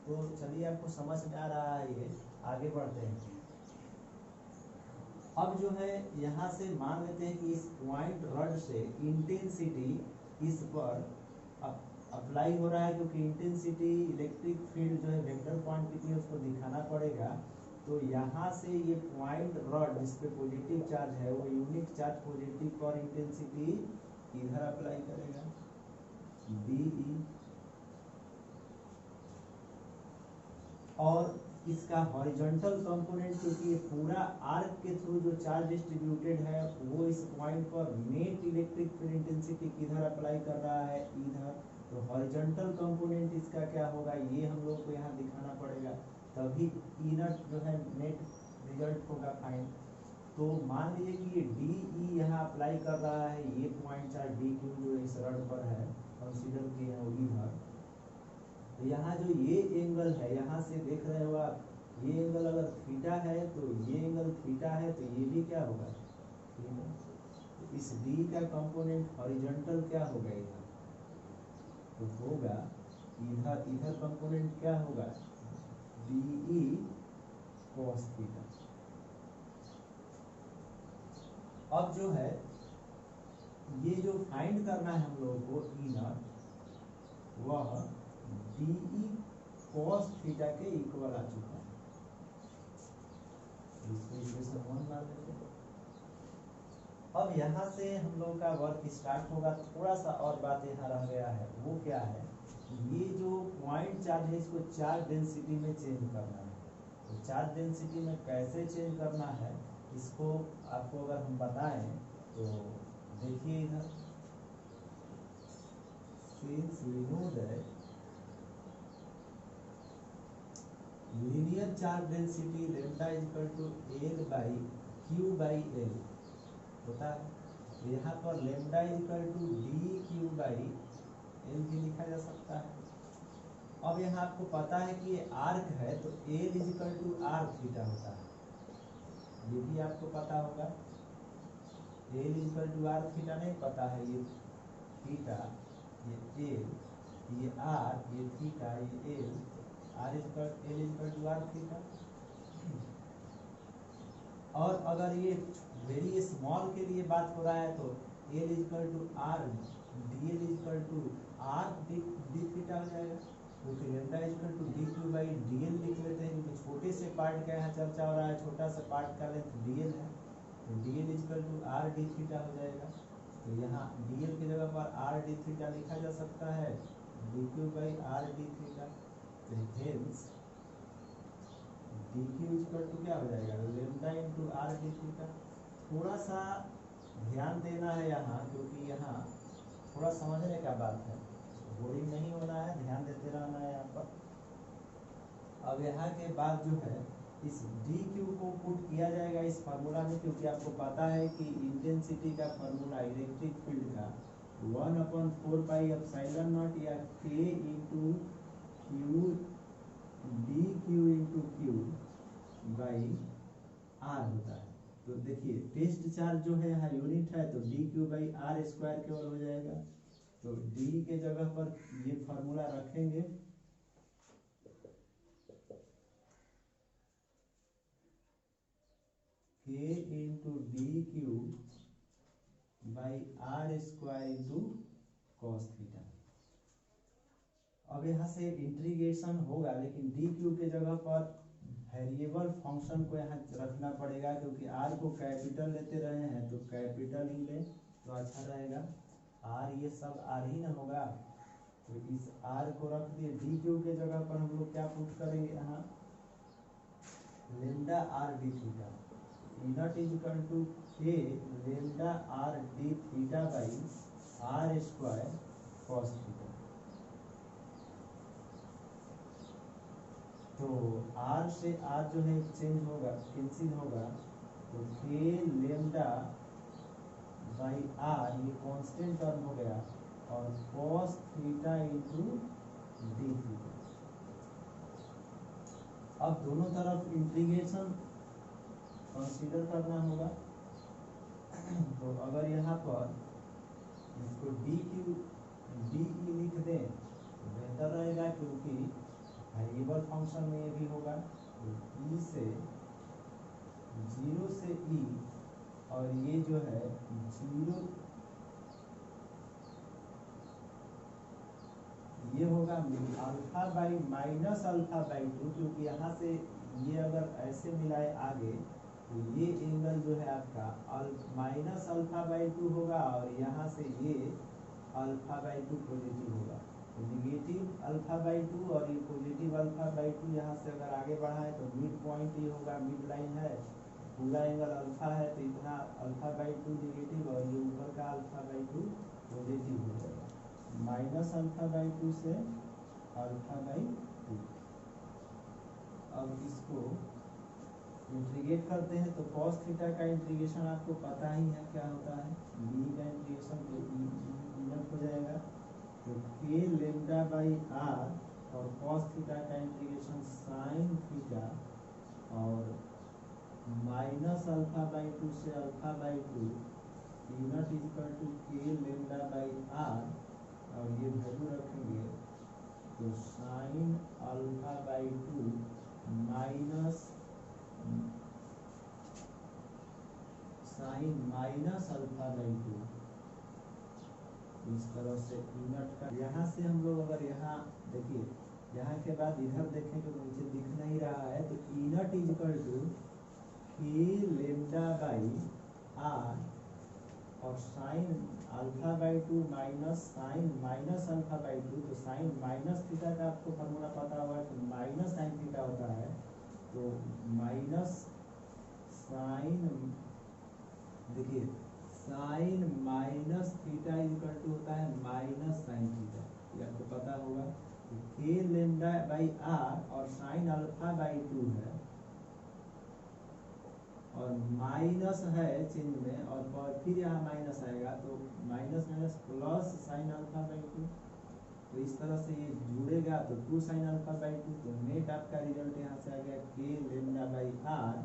तो चलिए, आपको समझ में आ रहा है, ये आगे बढ़ते हैं। अब जो है यहाँ से मान लेते हैं कि इस पॉइंट रॉड से इंटेंसिटी इस पर अप्लाई हो रहा है, क्योंकि इंटेंसिटी इलेक्ट्रिक फील्ड जो है वेक्टर क्वांटिटी उसको दिखाना पड़ेगा। तो यहाँ से ये पॉइंट रॉड जिस पे पॉजिटिव चार्ज है, वो यूनिट चार्ज पॉजिटिव पर इंटेंसिटी इधर अप्लाई करेगा, DE, और इसका हॉरिजॉन्टल कंपोनेंट, क्योंकि ये पूरा आर्क के थ्रू जो चार्ज डिस्ट्रीब्यूटेड है वो इस पॉइंट पर नेट इलेक्ट्रिक फील्ड इंटेंसिटी किधर अप्लाई कर रहा है, इधर। तो हॉरिजॉन्टल कंपोनेंट इसका क्या होगा, ये हम लोग को यहाँ दिखाना पड़ेगा, तभी इनर जो है नेट रिजल्ट होगा फाइन। तो मान लीजिए कि ये DE यहाँ अप्लाई कर रहा है, ये पॉइंट चार्ज DQ जो इस रड पर है कंसीडर किए हैं वो इधर। तो यहाँ जो ये एंगल है, यहाँ से देख रहे हो आप, ये एंगल अगर थीटा है तो ये एंगल थीटा है, तो ये भी क्या होगा, थीटा। तो इस D का कंपोनेंट हॉरिजॉन्टल क्या होगा इधर, तो होगा इधर, इधर कंपोनेंट क्या होगा, DE cos थीटा। अब जो है ये जो फाइंड करना है हम लोगों को इनर, वह DE cos थीटा के इक्वल आ चुका है। इसको इक्वेशन 1 मान लेते हैं। अब यहाँ से हम लोग का वर्क स्टार्ट होगा। थोड़ा सा और बात यहाँ रह गया है, वो क्या है, ये जो पॉइंट चार्ज है इसको चार्ज डेंसिटी में चेंज करना है। तो चार्ज डेंसिटी में कैसे चेंज करना है, इसको आपको अगर हम बताएं तो देखिए इधर, since we know that linear charge density lambda is equal to L by Q by L होता है। तो यहाँ पर lambda is equal to DQ by L भी लिखा जा सकता है। अब यहाँ आपको पता है कि ये आर्क है, तो L is equal to R theta होता है, ये भी आपको पता होगा। L is equal to R theta नहीं पता है, ये थीटा, ये L, ये R, ये थीटा, ये L, L is equal to R theta. और अगर ये वेरी स्मॉल के लिए बात हो रहा है तो L is equal to R, DL is equal to R d theta हो जाएगा, क्योंकि lambda is equal to DQ by DL लिख लेते हैं, क्योंकि छोटे से पार्ट का यहाँ चर्चा हो रहा है, छोटा सा पार्ट का लेंथ DL है, तो DL is equal to R d theta हो जाएगा। तो यहाँ DL की जगह पर R d थीटा लिखा जा सकता है, DQ by R d theta. तो हेंस DQ इक्वल टू क्या हो जाएगा, lambda into R d theta. थोड़ा सा ध्यान देना है यहाँ, क्योंकि यहाँ थोड़ा समझने का बात है, बोरिंग नहीं होना है, ध्यान देते रहना है यहाँ पर। अब यहाँ के बाद जो है इस DQ को पुट किया जाएगा इस फार्मूला में, क्योंकि आपको पता है कि इंटेंसिटी का फार्मूला इलेक्ट्रिक फील्ड का 1/4 पाई एप्सिलॉन नॉट या K into Q DQ into Q by R होता है। तो देखिए टेस्ट चार्ज जो है यहाँ यूनिट है, तो DQ बाई R स्क्वायर केवल हो जाएगा। तो D के जगह पर ये फार्मूला रखेंगे, K into DQ by R square into cos theta. अब यहाँ से इंटीग्रेशन होगा, लेकिन DQ के जगह पर वेरिएबल फंक्शन को यहाँ रखना पड़ेगा, क्योंकि R को कैपिटल लेते रहे हैं तो कैपिटल ही ले तो अच्छा रहेगा। आर, ये सब आर ही ना होगा। तो इस आर को रख दिए, डी क्यू के जगह पर हम लोग क्या पुट करेंगे यहाँ, lambda r d theta, e naught is equal to k lambda r d theta by r square cos theta. तो आर से आर जो है चेंज होगा, कैंसिल होगा, तो के लेमडा बाई आर ये कांस्टेंट टर्म हो गया, और cos theta into d theta. अब दोनों तरफ इंटीग्रेशन कंसीडर करना होगा। तो अगर यहाँ पर इसको डी क्यू डी ई लिख दें तो बेहतर रहेगा, क्योंकि वेरिएबल फंक्शन में ये भी होगा। तो ई से 0 से ई, और ये जो है 0, ये होगा alpha by minus alpha by 2, क्योंकि यहाँ से ये अगर ऐसे मिलाए आगे तो ये एंगल जो है आपका माइनस अल्फा बाई 2 होगा, और यहाँ से ये अल्फा बाई 2 पॉजिटिव होगा। तो निगेटिव अल्फा बाई 2 और ये पॉजिटिव अल्फा बाई 2 यहाँ से अगर आगे बढ़ा है तो मिड पॉइंट ये होगा, मिड लाइन है, पूरा एंगल अल्फा है, तो इतना अल्फा बाई 2 निगेटिव और ये ऊपर का अल्फा बाई 2 पॉजिटिव हो जाएगा। माइनस अल्फा बाई 2 से अल्फा बाई 2। अब इसको इंटीग्रेट करते हैं तो cos थीटा का इंटीग्रेशन आपको पता ही है क्या होता है, b का इंटीग्रेशन तो इनफ हो जाएगा। तो k लेमडा बाई r और cos थीटा का इंटीग्रेशन sin थीटा, और माइनस अल्फा बाई 2 से alpha by 2 E net equal to k lambda by r, और ये वैल्यू रखेंगे तो sine alpha by 2 minus sine minus alpha by 2। इस तरह से इनट का, यहाँ से हम लोग अगर यहाँ देखिए, यहाँ के बाद इधर देखें तो नीचे दिख नहीं रहा है, तो E net is equal to k lambda by r और sine alpha by 2 minus sine minus alpha by 2। तो साइन माइनस थीटा का आपको फॉर्मूला पता होगा कि माइनस साइन थीटा होता है, तो माइनस साइन, देखिए sine minus theta equal to होता है माइनस साइन थीटा, ये आपको पता होगा। के लेमडा बाई आर और साइन अल्फा बाई 2 है, और माइनस है चिन्ह में, और फिर यहाँ माइनस आएगा, तो minus minus plus sign alpha by 2। तो इस तरह से ये जुड़ेगा तो 2 साइन अल्फा बाई 2। तो नेट आपका रिजल्ट यहाँ से आ गया k lambda by r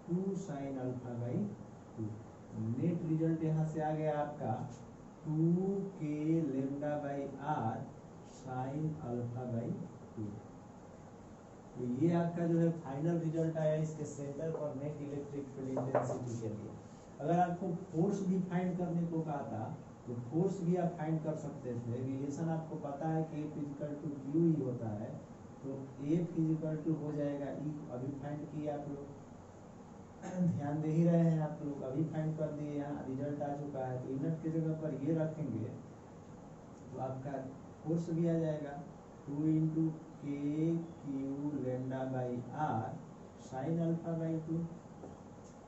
2 sine alpha by 2। Net result यहाँ से आ गया आपका 2 k lambda by r sine alpha by 2। तो ये आपका जो है फाइनल रिजल्ट आया इसके सेंटर पर नेट इलेक्ट्रिक फील्ड इंटेंसिटी के लिए। अगर आपको फोर्स भी फाइंड करने को कहा था तो फोर्स भी आप फाइंड कर सकते थे। रिलेशन आपको पता है कि F इक्वल टू क्यू ही होता है, तो F इक्वल टू हो जाएगा E। अभी फाइंड किए आप लोग, ध्यान दे ही रहे हैं आप लोग, अभी फाइंड कर दिए, यहाँ रिजल्ट आ चुका है। तो इनट के जगह पर ये रखेंगे तो आपका फोर्स भी आ जाएगा 2 into k q lambda by r sine alpha by 2।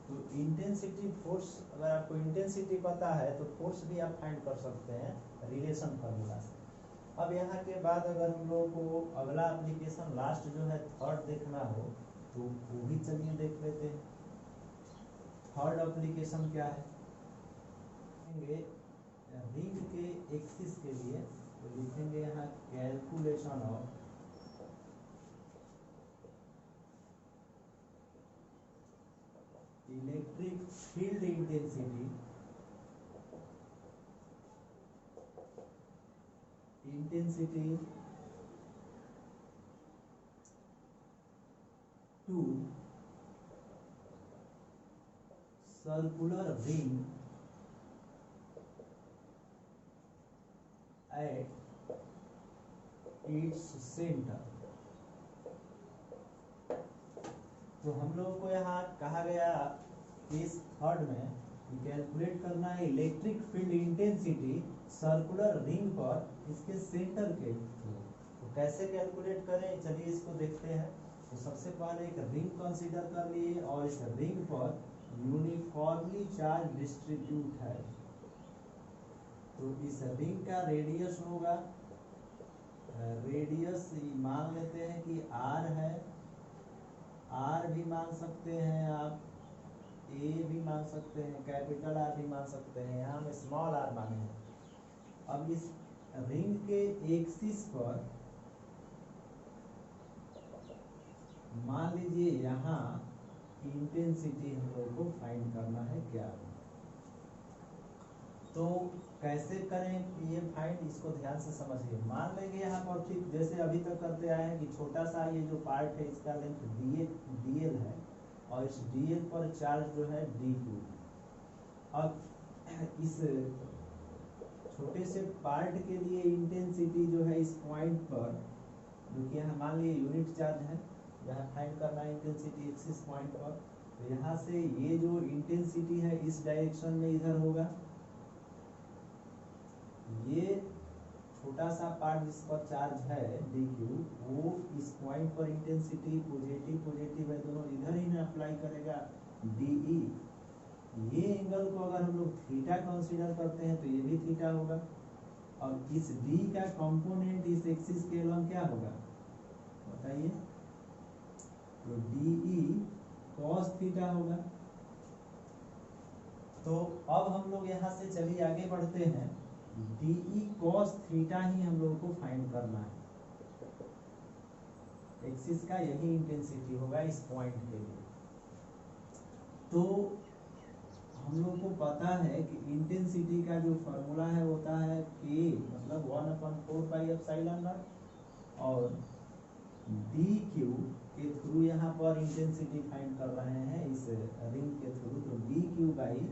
तो इंटेंसिटी फोर्स, अगर आपको इंटेंसिटी पता है तो फोर्स भी आप फाइंड कर सकते हैं रिलेशन फार्मूला से। अब यहाँ के बाद अगर हम लोगों को अगला एप्लीकेशन लास्ट जो है थर्ड देखना हो तो वो भी चलिए देख लेते हैं। थर्ड एप्लीकेशन क्या है, रिंग के एक्सिस के लिए तो लिखेंगे यहाँ calculation of electric field intensity to circular ring at its centre. तो हम लोगों को यहाँ कहा गया इस थर्ड में कैलकुलेट करना है electric field intensity circular ring पर इसके सेंटर के थ्रू। तो कैसे कैलकुलेट करें, चलिए इसको देखते हैं। तो सबसे पहले एक रिंग कंसीडर कर लिए और इस रिंग पर यूनिफॉर्मली चार्ज डिस्ट्रीब्यूट है। तो इस रिंग का रेडियस होगा, रेडियस मान लेते हैं कि r है, r भी मान सकते हैं आप, a भी मान सकते हैं, कैपिटल R भी मान सकते हैं, यहाँ में स्मॉल r माने हैं। अब इस रिंग के एक्सिस पर मान लीजिए यहाँ इंटेंसिटी हम लोगों को फाइंड करना है क्या। तो कैसे करें ये फाइंड, इसको ध्यान से समझिए। मान लेंगे यहाँ पर ठीक जैसे अभी तक करते आए हैं कि छोटा सा ये जो पार्ट है इसका लेंथ dl है और इस dl पर चार्ज जो है dq। अब इस छोटे से पार्ट के लिए इंटेंसिटी जो है इस पॉइंट पर, जो कि यहाँ मान लीजिए यूनिट चार्ज है, यहाँ फाइंड करना है इंटेंसिटी एक्सिस पॉइंट पर। तो यहाँ से ये जो इंटेंसिटी है इस डायरेक्शन में इधर होगा, ये छोटा सा पार्ट जिस पर चार्ज है dq, वो इस पॉइंट पर इंटेंसिटी पॉजिटिव है, दोनों इधर ही ना अप्लाई करेगा dE। ये एंगल को अगर हम लोग थीटा कंसीडर करते हैं तो ये भी थीटा होगा। और इस d का कंपोनेंट इस एक्सिस के अलॉन्ग क्या होगा बताइए, तो dE cos थीटा होगा। तो अब हम लोग यहाँ से चलिए आगे बढ़ते हैं, dE cos थीटा ही हम लोगों को फाइंड करना है। एक्सिस का यही इंटेंसिटी होगा इस पॉइंट के लिए। तो हम लोग को पता है कि इंटेंसिटी का जो फॉर्मूला है होता है k मतलब 1/4πε0 और dq के थ्रू यहाँ पर इंटेंसिटी फाइंड कर रहे हैं इस रिंग के थ्रू। तो dq बाई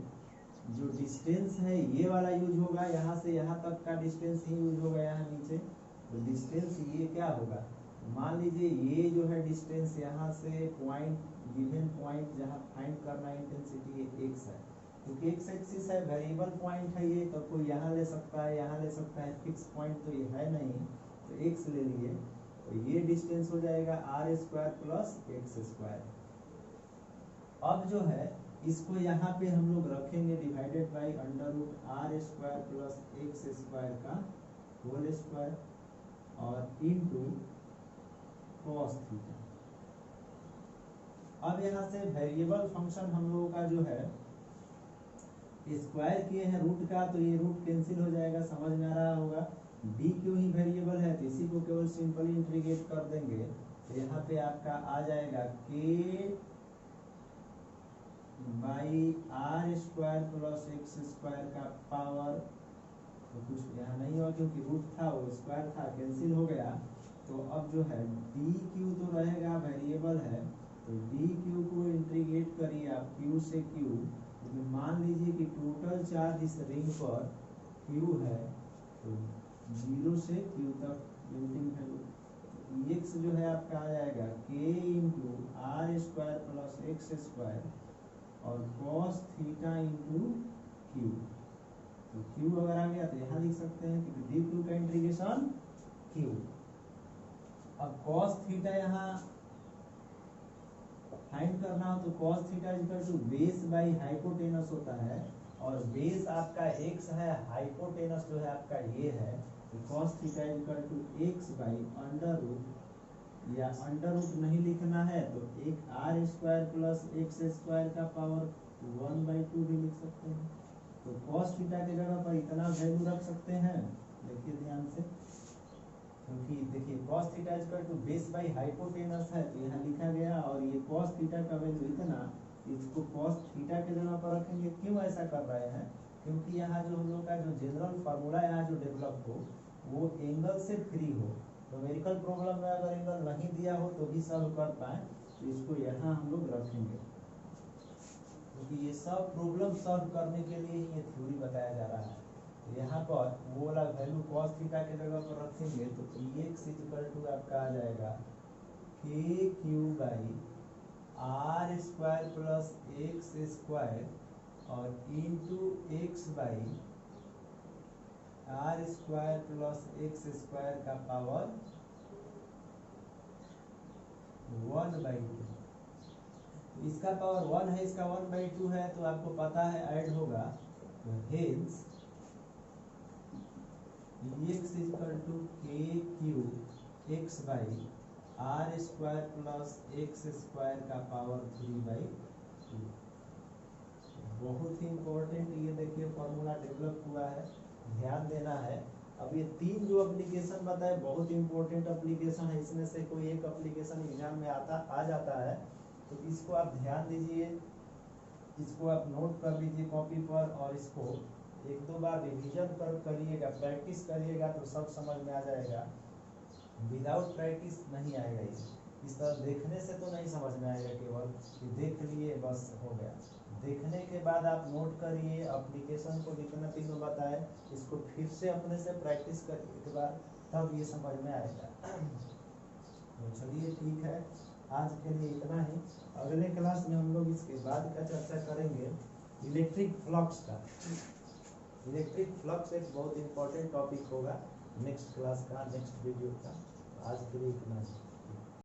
जो डिस्टेंस है ये वाला यूज होगा, यहाँ से यहाँ तक का डिस्टेंस ही यूज होगा यहाँ नीचे। तो डिस्टेंस ये क्या होगा, मान लीजिए ये जो है डिस्टेंस यहाँ से पॉइंट गिवन पॉइंट जहाँ फाइंड करना इंटेंसिटी ये x है, क्योंकि x एक्सिस है, वेरिएबल पॉइंट है ये, तो कोई यहाँ ले सकता है, यहाँ ले सकता है, फिक्स पॉइंट तो ये है नहीं, तो x ले लिए। तो ये डिस्टेंस हो जाएगा r² प्लस x²। अब जो है इसको यहाँ पे हम लोग रखेंगे divided by √r² plus x² का होल स्क्वायर और इनटू cos थीटा। अब यहाँ से वेरिएबल फंक्शन हम लोगों का जो है स्क्वायर किए हैं रूट का, तो ये रूट कैंसिल हो जाएगा, समझ में आ रहा होगा। dq ही वेरिएबल है तो इसी को केवल सिंपली इंटीग्रेट कर देंगे, तो यहाँ पे आपका आ जाएगा k by r² plus x² का पावर, तो कुछ यहाँ नहीं हुआ क्योंकि रूट था, वो स्क्वायर था, कैंसिल हो गया। तो अब जो है dq तो रहेगा वेरिएबल है, तो dq को इंटीग्रेट करिए आप q से q। तो मान लीजिए कि टोटल चार्ज इस रिंग पर q है, तो 0 से q तक लिमिटिंग वैल्यू x जो है आपका आ जाएगा k into r² plus x² और cos थीटा इंटू q। तो q अगर आ गया तो यहाँ लिख सकते हैं कि dq का इंटीग्रेशन q। अब cos थीटा यहाँ फाइंड करना हो तो cos theta equal to base by hypotenuse होता है, और बेस आपका x है, हाइपोटेनस जो है आपका ये है, तो cos theta equal to x by under root, या अंडर रूट नहीं लिखना है तो एक r² प्लस x² का पावर 1/2 भी लिख सकते हैं। तो cos थीटा के जगह पर इतना वैल्यू रख सकते हैं, देखिए ध्यान से, क्योंकि देखिए cos theta equal to base by hypotenuse है तो यहाँ लिखा गया, और ये cos थीटा का वैल्यू इतना, इसको cos थीटा के जगह पर रखेंगे। क्यों ऐसा कर रहे हैं, क्योंकि यहाँ जो हम लोग का जो जनरल फार्मूला यहाँ जो डेवलप हो वो एंगल से फ्री हो। न्यूमेरिकल प्रॉब्लम में अगर एंगल नहीं दिया हो तो भी सॉल्व कर पाए, तो इसको यहाँ हम लोग रखेंगे, क्योंकि ये सब प्रॉब्लम सॉल्व करने के लिए ये थ्योरी बताया जा रहा है। तो यहाँ पर वो वाला वैल्यू cos थीटा के जगह पर रखेंगे तो x इक्वल टू आपका आ जाएगा kq by r² plus x² और into x by r square plus x square का पावर 1/2। इसका पावर 1 है, इसका 1/2 है, तो आपको पता है ऐड होगा, तो hence x equal to k cube x by r square plus x square का पावर 3/2। बहुत ही इंपॉर्टेंट ये देखिए फॉर्मूला डेवलप हुआ है, ध्यान देना है। अब ये तीन जो एप्लीकेशन बताए बहुत इंपॉर्टेंट एप्लीकेशन है, इसमें से कोई एक एप्लीकेशन एग्जाम में आ जाता है, तो इसको आप ध्यान दीजिए, इसको आप नोट कर लीजिए कॉपी पर, और इसको एक दो बार रिवीजन करिएगा, प्रैक्टिस करिएगा तो सब समझ में आ जाएगा। विदाउट प्रैक्टिस नहीं आएगा ये, इस तरह देखने से तो नहीं समझ में आएगा, केवल कि देख लिए बस हो गया। देखने के बाद आप नोट करिए, एप्लीकेशन को जितना तीनों बताए इसको फिर से अपने से प्रैक्टिस करिए के बाद, तब ये समझ में आएगा। तो चलिए ठीक है, आज के लिए इतना ही। अगले क्लास में हम लोग इसके बाद का चर्चा करेंगे इलेक्ट्रिक फ्लक्स का। इलेक्ट्रिक फ्लक्स एक बहुत इंपॉर्टेंट टॉपिक होगा नेक्स्ट क्लास का, नेक्स्ट वीडियो का। आज के लिए इतना ही।